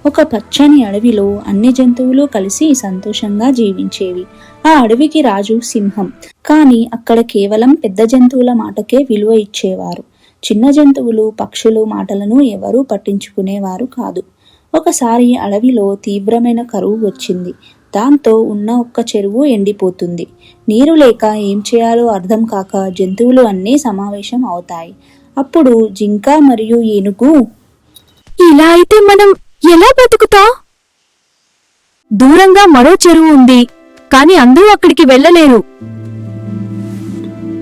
ఒక పచ్చని అడవిలో అన్ని జంతువులు కలిసి సంతోషంగా జీవించేవి. ఆ అడవికి రాజు సింహం. కానీ అక్కడ కేవలం పెద్ద జంతువుల మాటకే విలువ ఇచ్చేవారు. చిన్న జంతువులు, పక్షులు మాటలను ఎవరూ పట్టించుకునేవారు కాదు. ఒకసారి అడవిలో తీవ్రమైన కరువు వచ్చింది. దాంతో ఉన్న ఒక్క చెరువు ఎండిపోతుంది. నీరు లేక ఏం చేయాలో అర్థం కాక జంతువులు అన్నీ సమావేశం అవుతాయి. అప్పుడు జింక మరియు ఏనుగు, ఇలా అయితే మనం ఎలా బతుకుతాం? దూరంగా మరో చెరువు ఉంది, కాని అందరూ అక్కడికి వెళ్ళలేరు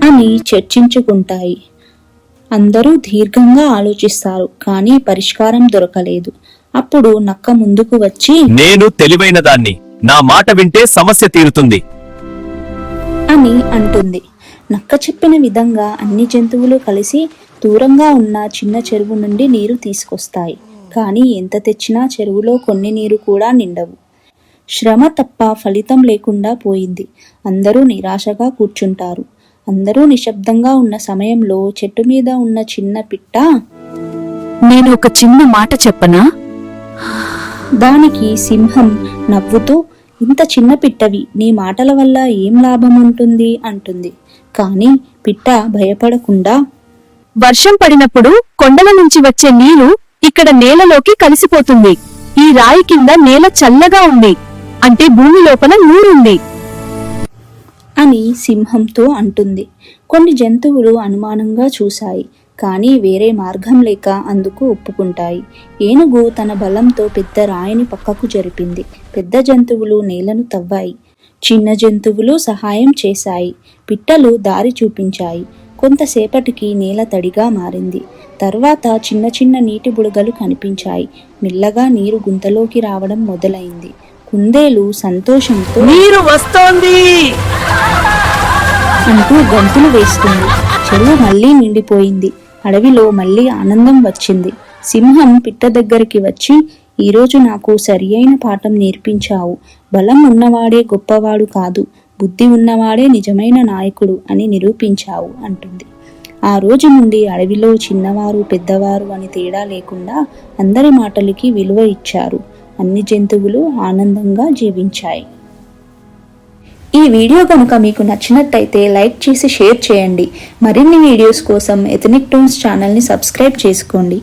అని చర్చించుకుంటాయి. అందరూ దీర్ఘంగా ఆలోచిస్తారు, కానీ పరిష్కారం దొరకలేదు. అప్పుడు నక్క ముందుకు వచ్చి, నేను తెలివైన దాన్ని, నా మాట వింటే సమస్య తీరుతుంది అని అంటుంది. నక్క చెప్పిన విధంగా అన్ని జంతువులు కలిసి దూరంగా ఉన్న చిన్న చెరువు నుండి నీరు తీసుకొస్తాయి. కానీ ఎంత తెచ్చినా చెరువులో కొన్ని నీరు కూడా నిండవు. శ్రమ తప్ప ఫలితం లేకుండా పోయింది. అందరూ నిరాశగా కూర్చుంటారు. అందరూ నిశ్శబ్దంగా ఉన్న సమయంలో చెట్టు మీద ఉన్న చిన్న పిట్ట, నేను ఒక చిన్న మాట చెప్పనా? దానికి సింహం నవ్వుతూ, ఇంత చిన్న పిట్టవి, నీ మాటల వల్ల ఏం లాభం ఉంటుంది అంటుంది. కానీ పిట్ట భయపడకుండా, వర్షం పడినప్పుడు కొండల నుంచి వచ్చే నీరు ఇక్కడ నేలలోకి కలిసిపోతుంది. ఈ రాయి కింద నేల చల్లగా ఉంది, అంటే భూమి లోపల నీరుంది అని సింహంతో అంటుంది. కొన్ని జంతువులు అనుమానంగా చూశాయి, కానీ వేరే మార్గం లేక అందుకు ఒప్పుకుంటాయి. ఏనుగు తన బలంతో పెద్ద రాయిని పక్కకు జరిపింది. పెద్ద జంతువులు నేలను తవ్వాయి. చిన్న జంతువులు సహాయం చేశాయి. పిట్టలు దారి చూపించాయి. కొంతసేపటికి నేల తడిగా మారింది. తర్వాత చిన్న చిన్న నీటి బుడగలు కనిపించాయి. మెల్లగా నీరు గుంతలోకి రావడం మొదలైంది. కుందేలు సంతోషంతో, నీరు వస్తోంది అంటూ గంతులు వేస్తుంది. చెరువు మళ్లీ నిండిపోయింది. అడవిలో మళ్లీ ఆనందం వచ్చింది. సింహం పిట్ట దగ్గరికి వచ్చి, ఈరోజు నాకు సరియైన పాఠం నేర్పించావు. బలం ఉన్నవాడే గొప్పవాడు కాదు, బుద్ధి ఉన్నవాడే నిజమైన నాయకుడు అని నిరూపించావు అంటుంది. ఆ రోజు నుండి అడవిలో చిన్నవారు పెద్దవారు అని తేడా లేకుండా అందరి మాటలకి విలువ ఇచ్చారు. అన్ని జంతువులు ఆనందంగా జీవించాయి. ఈ వీడియో కనుక మీకు నచ్చినట్టయితే లైక్ చేసి షేర్ చేయండి. మరిన్ని వీడియోస్ కోసం ఎథనిక్ టోన్స్ ఛానల్ని సబ్స్క్రైబ్ చేసుకోండి.